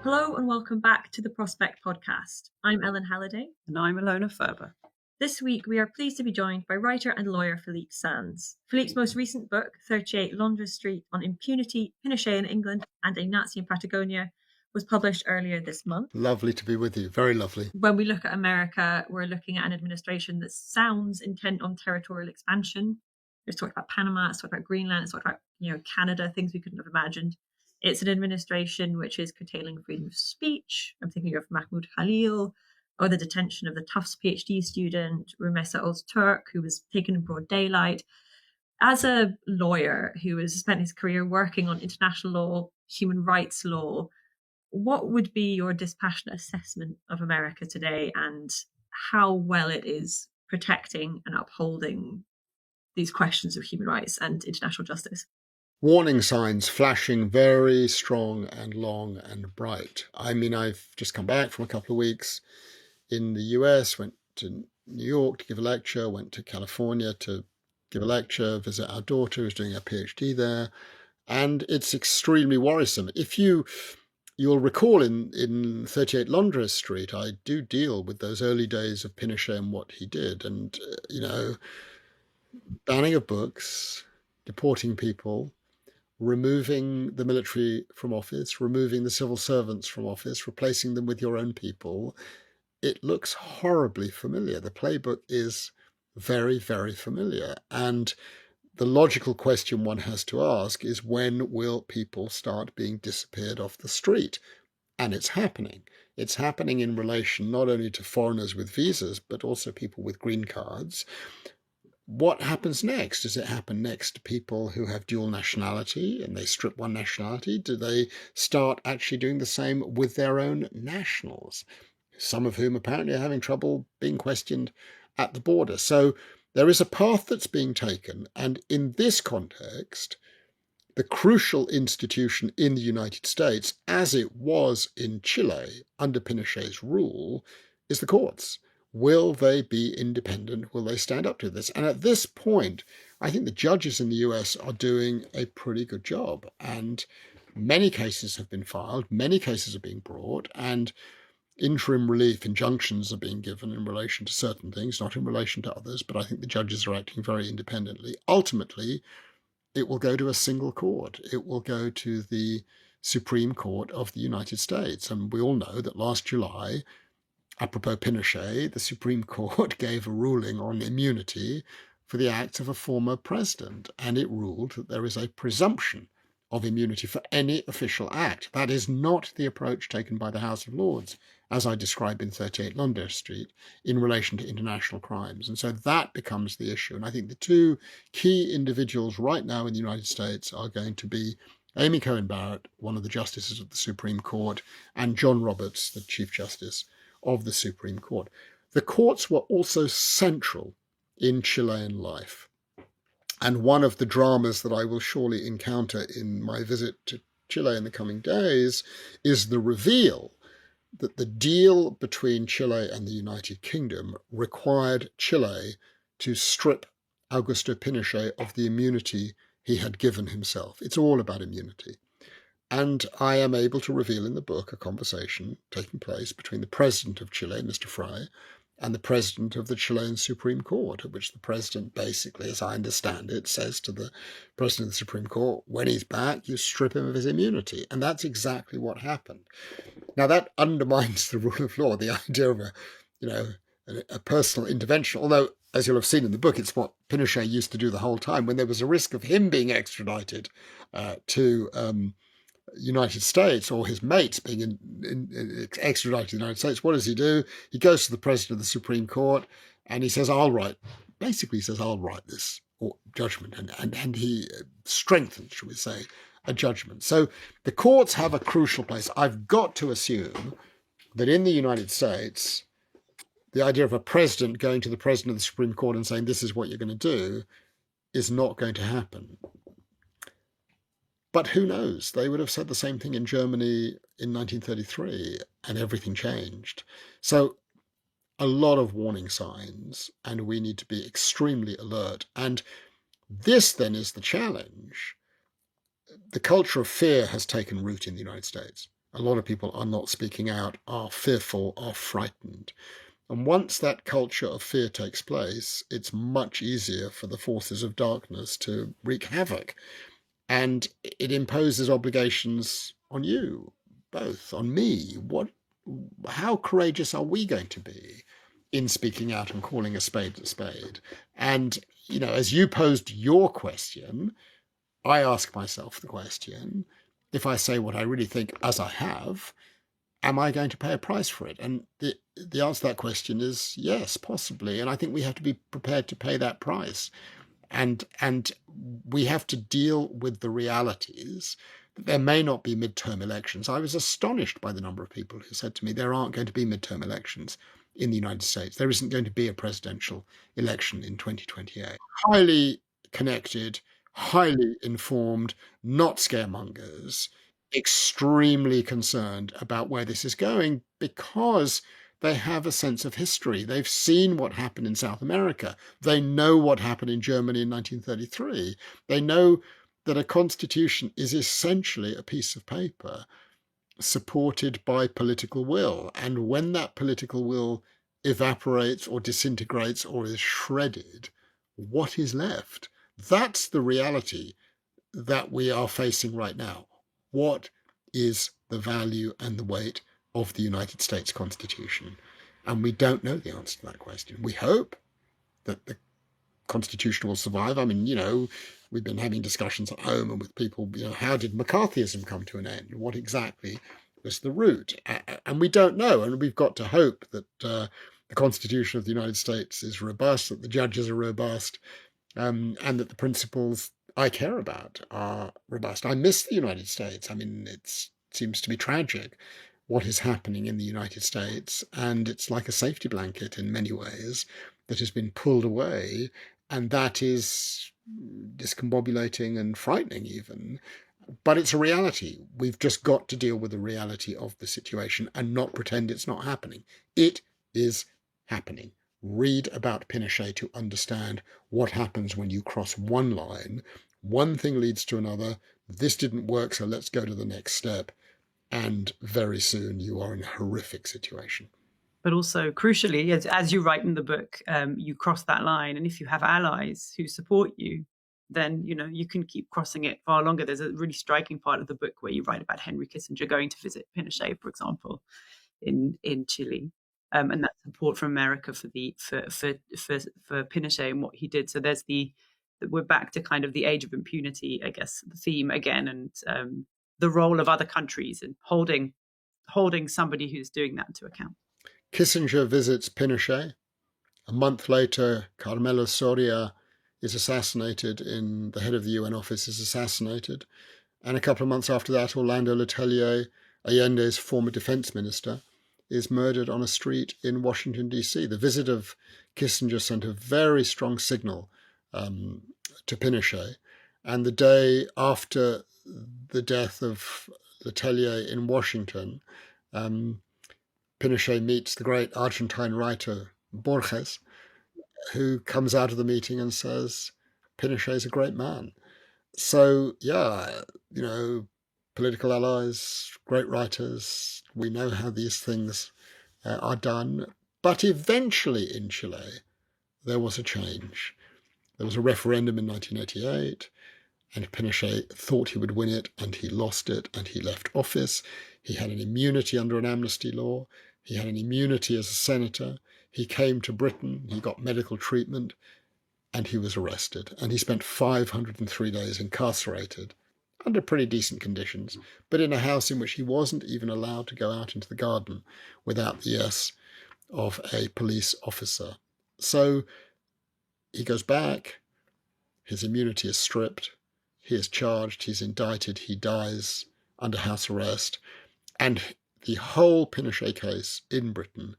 Hello and welcome back to the Prospect podcast. I'm Ellen Halliday. And I'm Ilona Ferber. This week we are pleased to be joined by writer and lawyer Philippe Sands. Philippe's most recent book, 38 Londres Street, on impunity, Pinochet in England and a Nazi in Patagonia, was published earlier this month. Lovely to be with you. Very lovely. When we look at America, we're looking at an administration that sounds intent on territorial expansion. It's talked about Panama, it's talked about Greenland, it's talked about Canada, things we couldn't have imagined. It's an administration which is curtailing freedom of speech. I'm thinking of Mahmoud Khalil, or the detention of the Tufts PhD student, Rumesa Öztürk, who was taken in broad daylight. As a lawyer who has spent his career working on international law, human rights law, what would be your dispassionate assessment of America today and how well it is protecting and upholding these questions of human rights and international justice? Warning signs flashing very strong and long and bright. I mean, I've just come back from a couple of weeks in the US, went to New York to give a lecture, went to California to give a lecture, visit our daughter who's doing her PhD there. And it's extremely worrisome. If you'll recall in 38 Londres Street, I do deal with those early days of Pinochet and what he did. And, banning of books, deporting people, removing the military from office, removing the civil servants from office, replacing them with your own people. It looks horribly familiar. The playbook is very, very familiar. And the logical question one has to ask is, when will people start being disappeared off the street? And it's happening. It's happening in relation not only to foreigners with visas, but also people with green cards. What happens next? Does it happen next to people who have dual nationality and they strip one nationality? Do they start actually doing the same with their own nationals, some of whom apparently are having trouble being questioned at the border? So there is a path that's being taken. And in this context, the crucial institution in the United States, as it was in Chile under Pinochet's rule, is the courts. Will they be independent? Will they stand up to this? And at this point, I think the judges in the US are doing a pretty good job. And many cases have been filed, many cases are being brought, and interim relief injunctions are being given in relation to certain things, not in relation to others. But I think the judges are acting very independently. Ultimately, it will go to a single court. It will go to the Supreme Court of the United States. And we all know that last July, apropos Pinochet, the Supreme Court gave a ruling on immunity for the acts of a former president, and it ruled that there is a presumption of immunity for any official act. That is not the approach taken by the House of Lords, as I describe in 38 Londres Street, in relation to international crimes. And so that becomes the issue. And I think the two key individuals right now in the United States are going to be Amy Coney Barrett, one of the justices of the Supreme Court, and John Roberts, the Chief Justice of the Supreme Court. The courts were also central in Chilean life. And one of the dramas that I will surely encounter in my visit to Chile in the coming days is the reveal that the deal between Chile and the United Kingdom required Chile to strip Augusto Pinochet of the immunity he had given himself. It's all about immunity. And I am able to reveal in the book a conversation taking place between the president of Chile, Mr. Frey, and the president of the Chilean Supreme Court, at which the president basically, as I understand it, says to the president of the Supreme Court, when he's back, you strip him of his immunity. And that's exactly what happened. Now, that undermines the rule of law, the idea of a personal intervention, although, as you'll have seen in the book, it's what Pinochet used to do the whole time. When there was a risk of him being extradited to United States, or his mates being extradited to the United States, what does he do? He goes to the president of the Supreme Court and he says, I'll write this judgment. And he strengthens, shall we say, a judgment. So the courts have a crucial place. I've got to assume that in the United States, the idea of a president going to the president of the Supreme Court and saying, this is what you're going to do, is not going to happen. But who knows? They would have said the same thing in Germany in 1933, and everything changed. So a lot of warning signs, and we need to be extremely alert. And this then is the challenge. The culture of fear has taken root in the United States. A lot of people are not speaking out, are fearful, are frightened. And once that culture of fear takes place, it's much easier for the forces of darkness to wreak havoc. And it imposes obligations on you, both, on me. How courageous are we going to be in speaking out and calling a spade a spade? And, as you posed your question, I ask myself the question, if I say what I really think, as I have, am I going to pay a price for it? And the answer to that question is yes, possibly. And I think we have to be prepared to pay that price. And we have to deal with the realities that there may not be midterm elections. I was astonished by the number of people who said to me there aren't going to be midterm elections in the United States. There isn't going to be a presidential election in 2028. Highly connected, highly informed, not scaremongers, extremely concerned about where this is going because they have a sense of history. They've seen what happened in South America. They know what happened in Germany in 1933. They know that a constitution is essentially a piece of paper supported by political will. And when that political will evaporates or disintegrates or is shredded, what is left? That's the reality that we are facing right now. What is the value and the weight of the United States Constitution? And we don't know the answer to that question. We hope that the Constitution will survive. I mean, we've been having discussions at home and with people, how did McCarthyism come to an end? What exactly was the root? And we don't know. And we've got to hope that the Constitution of the United States is robust, that the judges are robust, and that the principles I care about are robust. I miss the United States. I mean, it seems to be tragic what is happening in the United States, and it's like a safety blanket in many ways that has been pulled away, and that is discombobulating and frightening even. But it's a reality. We've just got to deal with the reality of the situation and not pretend it's not happening. It is happening. Read about Pinochet to understand what happens when you cross one line. One thing leads to another. This didn't work, so let's go to the next step. And very soon you are in a horrific situation. But also, crucially, as you write in the book, you cross that line. And if you have allies who support you, then, you can keep crossing it far longer. There's a really striking part of the book where you write about Henry Kissinger going to visit Pinochet, for example, in Chile. And that support from America for Pinochet and what he did. So we're back to kind of the age of impunity, I guess, the theme again, and the role of other countries in holding somebody who's doing that to account. Kissinger visits Pinochet. A month later, Carmelo Soria is assassinated. The head of the UN office is assassinated. And a couple of months after that, Orlando Letelier, Allende's former defense minister, is murdered on a street in Washington, D.C. The visit of Kissinger sent a very strong signal to Pinochet. And the day after the death of Letelier in Washington, Pinochet meets the great Argentine writer Borges, who comes out of the meeting and says, Pinochet's a great man. So, political allies, great writers, we know how these things are done. But eventually in Chile, there was a change. There was a referendum in 1988, and Pinochet thought he would win it, and he lost it, and he left office. He had an immunity under an amnesty law. He had an immunity as a senator. He came to Britain, he got medical treatment, and he was arrested. And he spent 503 days incarcerated under pretty decent conditions, but in a house in which he wasn't even allowed to go out into the garden without the yes of a police officer. So he goes back, his immunity is stripped, he is charged, he's indicted, he dies under house arrest, and the whole Pinochet case in Britain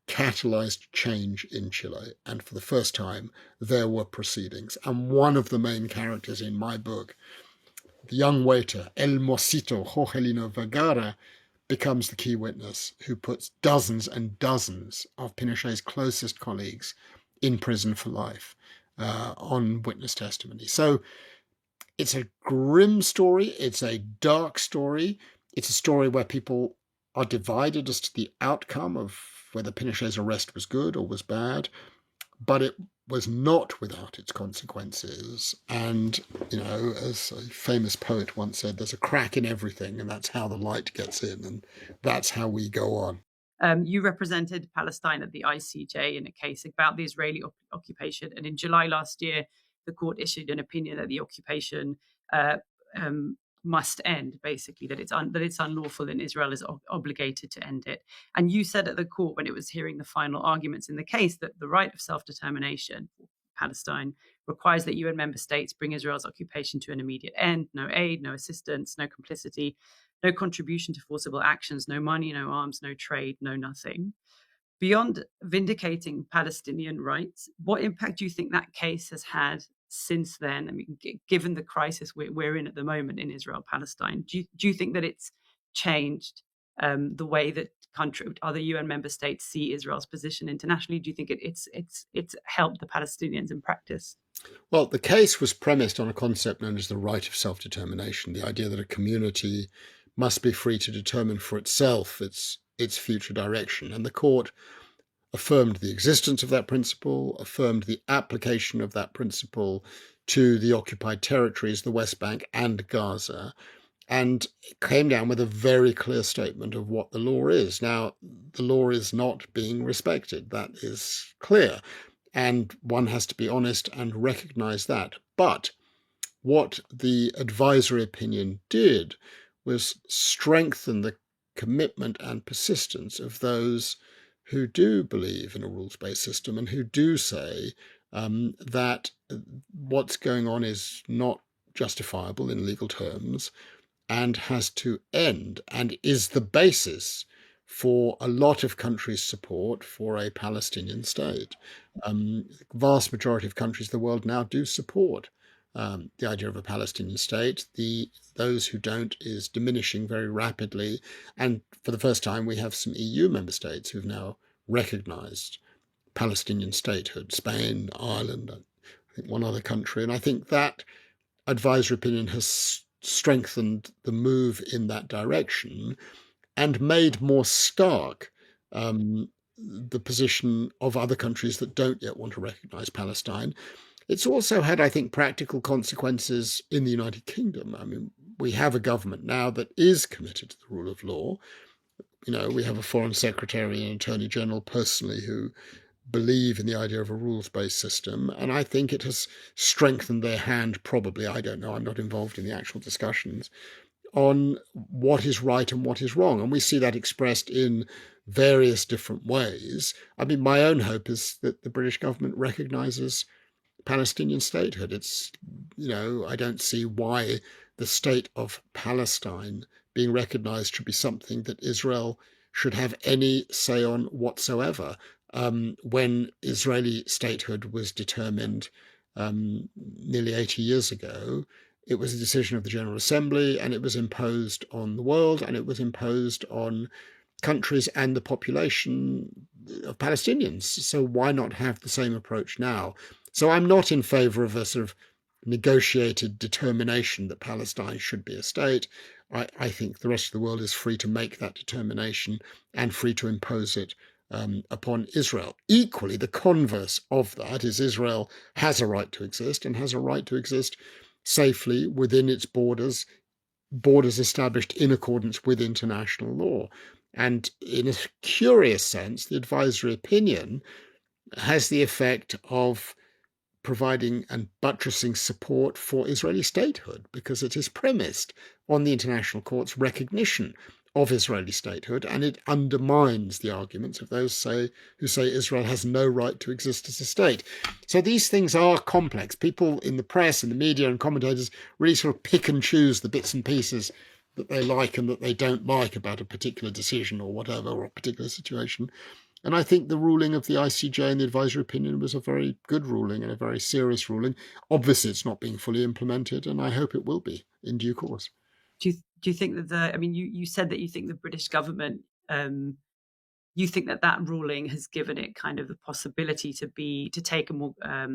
catalyzed change in Chile. And for the first time, there were proceedings. And one of the main characters in my book, the young waiter, El Mosito Jorgelino Vergara, becomes the key witness who puts dozens and dozens of Pinochet's closest colleagues in prison for life on witness testimony. So it's a grim story. It's a dark story. It's a story where people are divided as to the outcome of whether Pinochet's arrest was good or was bad, but it was not without its consequences. And, as a famous poet once said, there's a crack in everything, and that's how the light gets in, and that's how we go on. You represented Palestine at the ICJ in a case about the Israeli occupation. And in July last year, the court issued an opinion that the occupation must end, basically, that it's unlawful and Israel is obligated to end it. And you said at the court, when it was hearing the final arguments in the case, that the right of self-determination for Palestine requires that UN member states bring Israel's occupation to an immediate end. No aid, no assistance, no complicity, no contribution to forcible actions, no money, no arms, no trade, no nothing. Beyond vindicating Palestinian rights, what impact do you think that case has had since then? I mean, given the crisis we're in at the moment in Israel-Palestine, do you think that it's changed the way that other UN member states see Israel's position internationally? Do you think it's helped the Palestinians in practice? Well, the case was premised on a concept known as the right of self-determination, the idea that a community must be free to determine for itself its future direction. And the court affirmed the existence of that principle, affirmed the application of that principle to the occupied territories, the West Bank and Gaza, and came down with a very clear statement of what the law is. Now, the law is not being respected. That is clear. And one has to be honest and recognize that. But what the advisory opinion did was strengthen the commitment and persistence of those who do believe in a rules-based system and who do say that what's going on is not justifiable in legal terms and has to end, and is the basis for a lot of countries' support for a Palestinian state. Vast majority of countries in the world now do support the idea of a Palestinian state. Those who don't is diminishing very rapidly. And for the first time, we have some EU member states who've now recognized Palestinian statehood, Spain, Ireland, I think one other country. And I think that advisory opinion has strengthened the move in that direction and made more stark the position of other countries that don't yet want to recognize Palestine. It's also had, I think, practical consequences in the United Kingdom. I mean, we have a government now that is committed to the rule of law. We have a Foreign Secretary and Attorney General personally who believe in the idea of a rules-based system. And I think it has strengthened their hand, probably, I don't know, I'm not involved in the actual discussions, on what is right and what is wrong. And we see that expressed in various different ways. I mean, my own hope is that the British government recognizes Palestinian statehood. I don't see why the state of Palestine being recognized should be something that Israel should have any say on whatsoever. When Israeli statehood was determined nearly 80 years ago, it was a decision of the General Assembly, and it was imposed on the world, and it was imposed on countries and the population of Palestinians. So why not have the same approach now? So I'm not in favor of a sort of negotiated determination that Palestine should be a state. I think the rest of the world is free to make that determination and free to impose it upon Israel. Equally, the converse of that is Israel has a right to exist and has a right to exist safely within its borders established in accordance with international law. And in a curious sense, the advisory opinion has the effect of providing and buttressing support for Israeli statehood, because it is premised on the international court's recognition of Israeli statehood, and it undermines the arguments of those who say Israel has no right to exist as a state. So these things are complex. People in the press and the media and commentators really sort of pick and choose the bits and pieces that they like and that they don't like about a particular decision or whatever, or a particular situation. And I think the ruling of the ICJ and the advisory opinion was a very good ruling and a very serious ruling. Obviously, it's not being fully implemented, and I hope it will be in due course. Do you think that you said that you think the British government, you think that ruling has given it kind of the possibility to take a more, a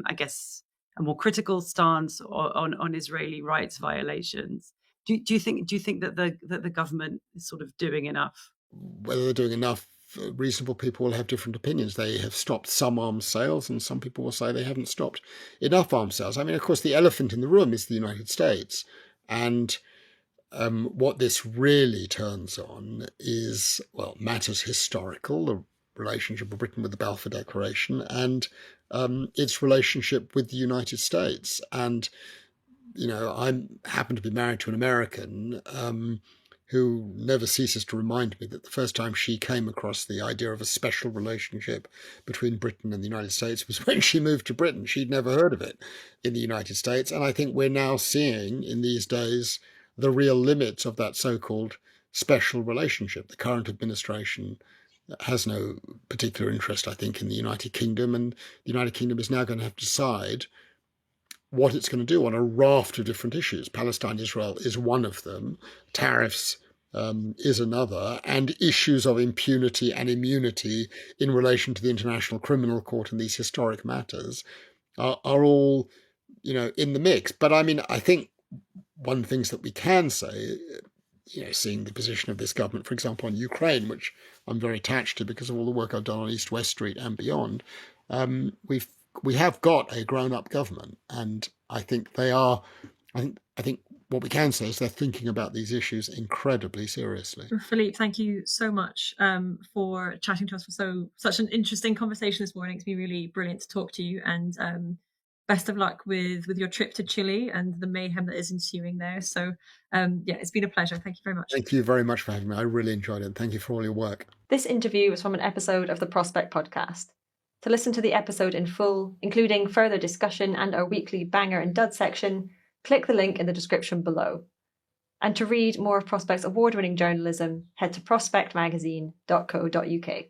more critical stance on Israeli rights violations. Do you think that the government is sort of doing enough? Whether they're doing enough, reasonable people will have different opinions. They have stopped some arms sales, and some people will say they haven't stopped enough arms sales. I mean, of course, the elephant in the room is the United States. And what this really turns on is, well, matters historical, the relationship of Britain with the Balfour Declaration, and its relationship with the United States. And, I happen to be married to an American who never ceases to remind me that the first time she came across the idea of a special relationship between Britain and the United States was when she moved to Britain. She'd never heard of it in the United States. And I think we're now seeing in these days the real limits of that so-called special relationship. The current administration has no particular interest, I think, in the United Kingdom, and the United Kingdom is now going to have to decide what it's going to do on a raft of different issues. Palestine, Israel is one of them. Tariffs is another, and issues of impunity and immunity in relation to the International Criminal Court and these historic matters are all, in the mix. But I mean, I think one of the things that we can say, seeing the position of this government, for example, on Ukraine, which I'm very attached to because of all the work I've done on East West Street and beyond, we have got a grown-up government, and I think they are. I think what we can say is they're thinking about these issues incredibly seriously. Philippe, thank you so much for chatting to us for such an interesting conversation this morning. It's been really brilliant to talk to you, and best of luck with your trip to Chile and the mayhem that is ensuing there. So it's been a pleasure. Thank you very much. Thank you very much for having me. I really enjoyed it. Thank you for all your work. This interview was from an episode of the Prospect podcast. To listen to the episode in full, including further discussion and our weekly banger and dud section, click the link in the description below. And to read more of Prospect's award-winning journalism, head to prospectmagazine.co.uk.